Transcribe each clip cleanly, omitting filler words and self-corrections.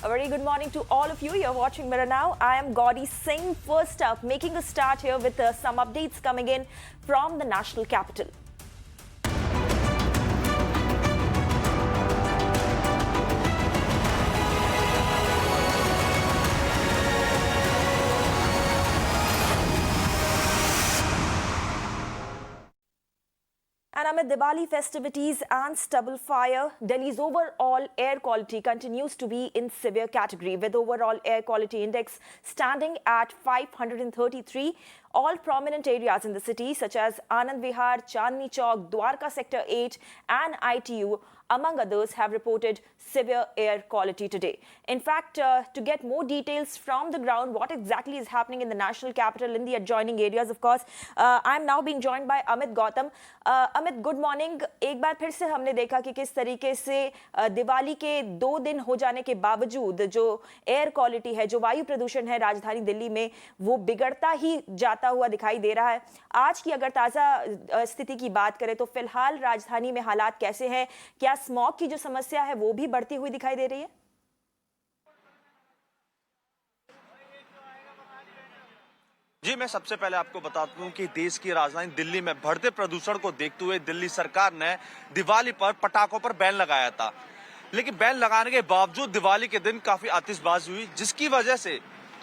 A very good morning to all of you. You're watching Mirror Now. I am Gauri Singh. First up, making a start here with some updates coming in from the national capital. And amid Diwali festivities and stubble fire, Delhi's overall air quality continues to be in severe category, with overall air quality index standing at 533. All prominent areas in the city, such as Anand Vihar, Chandni Chowk, Dwarka Sector 8 and ITU, among others, have reported severe air quality today. In fact, to get more details from the ground, what exactly is happening in the national capital, in the adjoining areas, of course, I'm now being joined by Amit Gautam. Amit, good morning. एक बार फिर से हमने देखा कि किस तरीके से दिवाली के 2 दिन हो जाने के बावजूद जो एयर क्वालिटी है, जो वायु प्रदूषण है राजधानी दिल्ली में, वो बिगड़ता ही जाता हुआ दिखाई दे रहा है। आज की अगर ताज़ा स्थिति की बात करें तो फिलहाल राजधानी में हालात कैसे हैं? क्या स्मॉग की जो समस्या है वो भी बढ़ती हुई दिखाई दे रही है? जी, मैं सबसे पहले आपको बता दूं कि देश की राजधानी दिल्ली में बढ़ते प्रदूषण को देखते हुए दिल्ली सरकार ने दिवाली पर पटाखों पर बैन लगाया था। लेकिन बैन लगाने के बावजूद दिवाली के दिन काफी आतिशबाजी हुई, जिसकी वजह से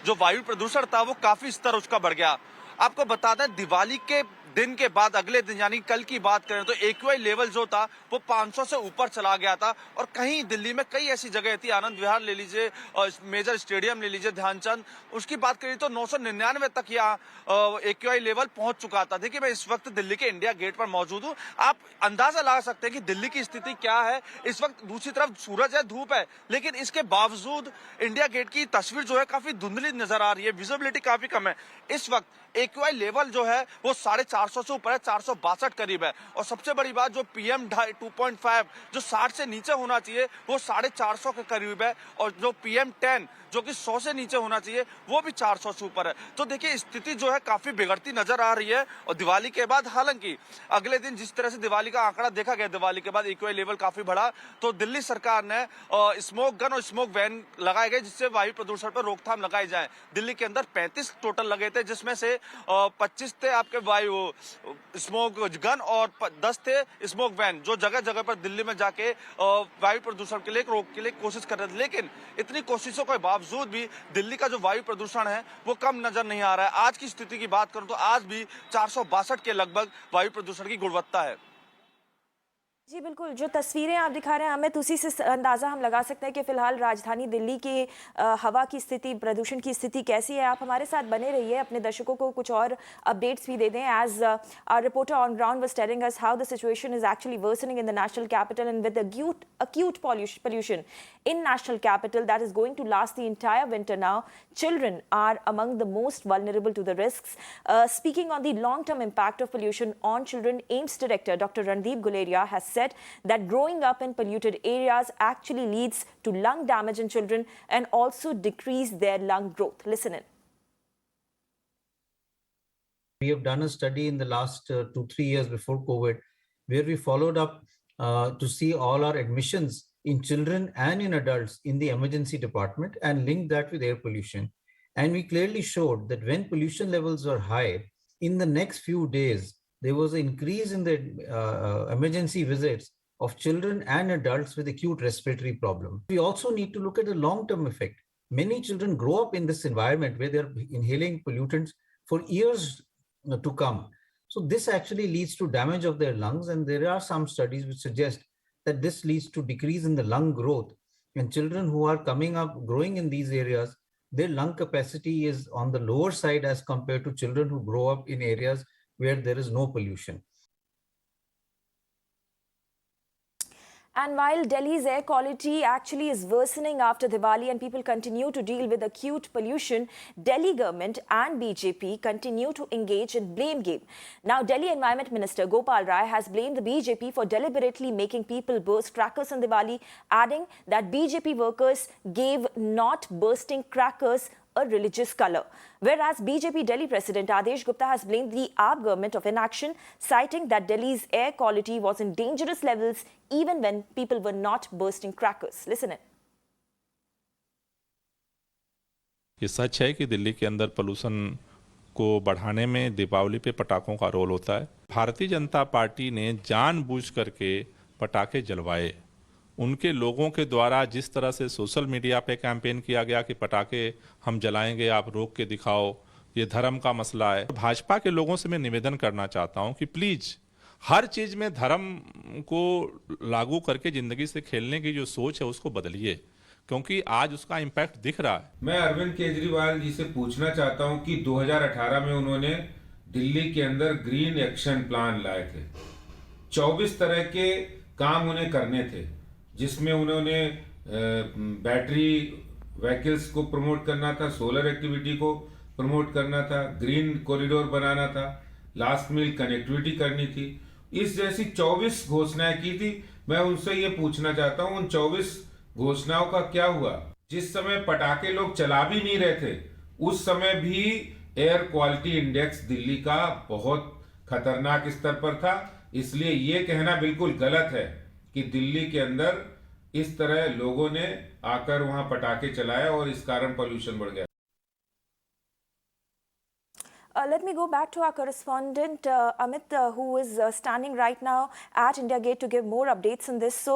जो वायु प्रदूषण था वो काफी स्तर उसका बढ़ गया। आपको बता दें, दिवाली के दिन के बाद अगले दिन यानी कल की बात करें तो एक्यूआई लेवल जो था वो 500 से ऊपर चला गया था। और कहीं दिल्ली में कई ऐसी जगह थी, आनंद विहार ले लीजिए, मेजर स्टेडियम ले लीजिए, ध्यानचंद, उसकी बात करिए तो 999 तक यहाँ एक्यूआई लेवल पहुंच चुका था। देखिए, मैं इस वक्त दिल्ली के इंडिया गेट पर मौजूद हूँ। आप अंदाजा लगा सकते हैं कि दिल्ली की स्थिति क्या है। इस वक्त दूसरी तरफ सूरज है, धूप है, लेकिन इसके बावजूद इंडिया गेट की तस्वीर जो है काफी धुंधली नजर आ रही है, विजिबिलिटी काफी कम है। इस वक्त एक्यूआई लेवल जो है वो 450 से ऊपर है, 462 करीब है। और सबसे बड़ी बात, जो पीएम 2.5 जो 60 से नीचे होना चाहिए वो 450 के करीब है। और जो पीएम 10 जो कि 100 से नीचे होना चाहिए वो भी 400 से ऊपर है। तो देखिए, स्थिति जो है काफी बिगड़ती नजर आ रही है। और दिवाली के बाद, हालांकि अगले दिन जिस तरह से दिवाली का आंकड़ा देखा गया, दिवाली के बाद एक्यूआई लेवल काफी बढ़ा, तो दिल्ली सरकार ने स्मोक गन और स्मोक वैन लगाए गए, जिससे वायु प्रदूषण पर रोकथाम लगाई जाए। दिल्ली के अंदर 35 टोटल लगे थे, जिसमें से 25 थे आपके वायु स्मोक गन और 10 थे स्मोक वैन, जो जगह जगह पर दिल्ली में जाके वायु प्रदूषण के लिए रोक के लिए कोशिश कर रहे थे। लेकिन इतनी कोशिशों के बावजूद भी दिल्ली का जो वायु प्रदूषण है वो कम नजर नहीं आ रहा है। आज की स्थिति की बात करूं तो आज भी 462 के लगभग वायु प्रदूषण की गुणवत्ता है। जी बिल्कुल, जो तस्वीरें आप दिखा रहे हैं हमें, उसी से अंदाज़ा हम लगा सकते हैं कि फ़िलहाल राजधानी दिल्ली की हवा की स्थिति, प्रदूषण की स्थिति कैसी है। आप हमारे साथ बने रहिए, अपने दर्शकों को कुछ और अपडेट्स भी दे दें। As our reporter on ground was telling us how the situation is actually worsening in the national capital and with acute pollution in national capital that is going to last the entire winter now. Children are among the most vulnerable to the risks. Speaking on the long-term impact of pollution on children, AIIMS director Dr. Randeep Guleria has said that growing up in polluted areas actually leads to lung damage in children and also decrease their lung growth. Listen in. We have done a study in the last 2-3 years before COVID, where we followed up to see all our admissions in children and in adults in the emergency department and linked that with air pollution. And we clearly showed that when pollution levels are high, in the next few days, there was an increase in the emergency visits of children and adults with acute respiratory problem. We also need to look at the long-term effect. Many children grow up in this environment where they're inhaling pollutants for years to come. So this actually leads to damage of their lungs, and there are some studies which suggest that this leads to decrease in the lung growth. And children who are coming up, growing in these areas, their lung capacity is on the lower side as compared to children who grow up in areas where there is no pollution. And while Delhi's air quality actually is worsening after Diwali and people continue to deal with acute pollution, Delhi government and BJP continue to engage in blame game. Now, Delhi Environment Minister Gopal Rai has blamed the BJP for deliberately making people burst crackers on Diwali, adding that BJP workers gave not bursting crackers a religious color. Whereas BJP Delhi President Adesh Gupta has blamed the AAP government of inaction, citing that Delhi's air quality was in dangerous levels even when people were not bursting crackers. Listen in. ये सच है कि दिल्ली के अंदर pollution को बढ़ाने में दीपावली पे पटाखों का रोल होता है। भारतीय जनता पार्टी ने जानबूझ करके पटाखे जलवाए। उनके लोगों के द्वारा जिस तरह से सोशल मीडिया पे कैंपेन किया गया कि पटाखे हम जलाएंगे, आप रोक के दिखाओ, ये धर्म का मसला है। भाजपा के लोगों से मैं निवेदन करना चाहता हूं कि प्लीज हर चीज में धर्म को लागू करके जिंदगी से खेलने की जो सोच है उसको बदलिए, क्योंकि आज उसका इम्पैक्ट दिख रहा है। मैं अरविंद केजरीवाल जी से पूछना चाहता हूं कि 2018 में उन्होंने दिल्ली के अंदर ग्रीन एक्शन प्लान लाए थे। 24 तरह के काम उन्हें करने थे, जिसमें उन्होंने बैटरी व्हीकल्स को प्रमोट करना था, सोलर एक्टिविटी को प्रमोट करना था, ग्रीन कॉरिडोर बनाना था, लास्ट मील कनेक्टिविटी करनी थी। इस जैसी 24 घोषणाएं की थी। मैं उनसे ये पूछना चाहता हूं, उन 24 घोषणाओं का क्या हुआ? जिस समय पटाखे लोग चला भी नहीं रहे थे, उस समय भी एयर क्वालिटी इंडेक्स दिल्ली का बहुत खतरनाक स्तर पर था। इसलिए ये कहना बिल्कुल गलत है कि दिल्ली के अंदर इस तरह लोगों ने आकर वहां पटाखे चलाए और इस कारण पॉल्यूशन बढ़ गया। Let me go back to our correspondent Amit, who is standing right now at India Gate to give more updates on this. So,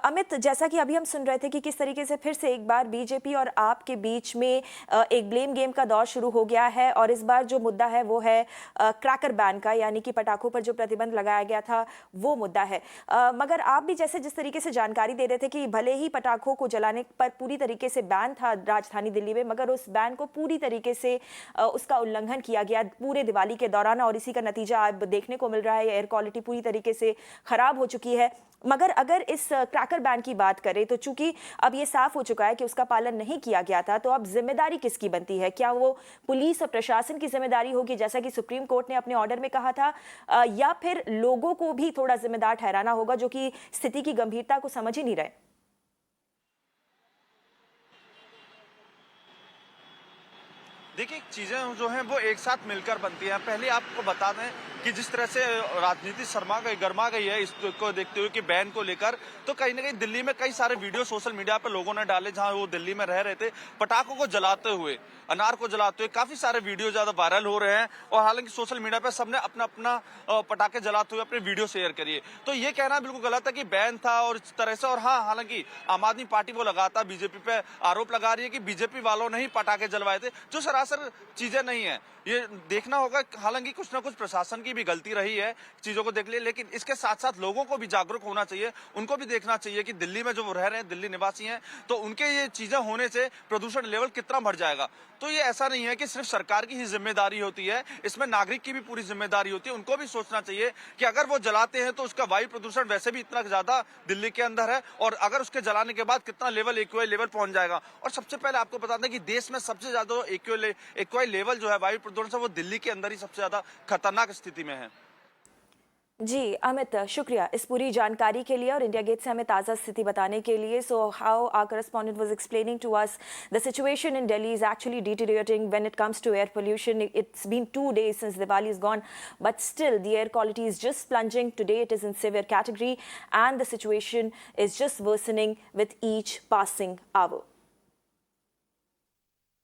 Amit, जैसा कि अभी हम सुन रहे थे कि किस तरीके से फिर से एक बार बीजेपी और आप के बीच में एक ब्लेम गेम का दौर शुरू हो गया है, और इस बार जो मुद्दा है वो है क्रैकर बैन का, यानी कि पटाखों पर जो प्रतिबंध लगाया गया था वो मुद्दा है। मगर आप भी जिस तरीके से जानकारी दे रहे थे कि भले ही पटाखों को जलाने पर पूरी तरीके से बैन था राजधानी दिल्ली में, मगर उस बैन को पूरी तरीके से उसका उल्लंघन किया गया पूरे दिवाली के दौरान, और इसी का नतीजा अब देखने को मिल रहा है। एयर क्वालिटी पूरी तरीके से खराब हो चुकी है। मगर अगर इस क्रैकर बैन की बात करें तो चूंकि अब ये साफ हो चुका है कि उसका पालन नहीं किया गया था, तो अब जिम्मेदारी किसकी बनती है? क्या वो पुलिस और प्रशासन की जिम्मेदारी होगी जैसा कि सुप्रीम कोर्ट ने अपने ऑर्डर में कहा था, या फिर लोगों को भी थोड़ा जिम्मेदार ठहराना होगा जो कि स्थिति की गंभीरता को समझ ही नहीं रहे? देखिए, चीजें जो हैं वो एक साथ मिलकर बनती हैं। पहले आपको बता दें कि जिस तरह से राजनीति गर्मा गई है इसको देखते हुए कि बैन को लेकर, तो कहीं ना कहीं दिल्ली में कई सारे वीडियो सोशल मीडिया पर लोगों ने डाले जहां वो दिल्ली में रह रहे थे, पटाखों को जलाते हुए, अनार को जलाते हुए काफी सारे वीडियो ज्यादा वायरल हो रहे हैं। और हालांकि सोशल मीडिया पर सबने अपना अपना पटाखे जलाते हुए अपने वीडियो शेयर करिए, तो ये कहना बिल्कुल गलत है कि बैन था और इस तरह से। और हाँ, हालांकि आम आदमी पार्टी वो लगातार बीजेपी पे आरोप लगा रही है कि बीजेपी वालों ने ही पटाखे जलवाए थे, जो सरासर चीजें नहीं है। ये देखना होगा, हालांकि कुछ ना कुछ प्रशासन की भी गलती रही है, चीजों को देख लिए, लेकिन इसके साथ साथ लोगों को भी जागरूक होना चाहिए। उनको भी देखना चाहिए कि दिल्ली में जो वो रह रहे हैं, दिल्ली निवासी हैं, तो उनके ये चीजें होने से प्रदूषण लेवल कितना बढ़ जाएगा। तो ये ऐसा नहीं है कि सिर्फ सरकार की ही जिम्मेदारी होती है, इसमें नागरिक की भी पूरी जिम्मेदारी होती है। उनको भी सोचना चाहिए कि अगर वो जलाते हैं तो उसका वायु प्रदूषण वैसे भी इतना ज्यादा दिल्ली के अंदर है, और अगर उसके जलाने के बाद कितना लेवल एक्यूआई लेवल पहुंच जाएगा। और सबसे पहले आपको बता दें कि देश में सबसे ज्यादा एक्यूआई लेवल जो है वायु प्रदूषण से, वो दिल्ली के अंदर ही सबसे ज्यादा खतरनाक स्थिति में है। जी अमित, शुक्रिया इस पूरी जानकारी के लिए और इंडिया गेट से हमें ताज़ा स्थिति बताने के लिए। So how our correspondent was explaining to us, the situation in Delhi is actually deteriorating when it comes to air pollution. It's been 2 days since Diwali is gone, but still the air quality is just plunging. Today it is in severe category and the situation is just worsening with each passing hour.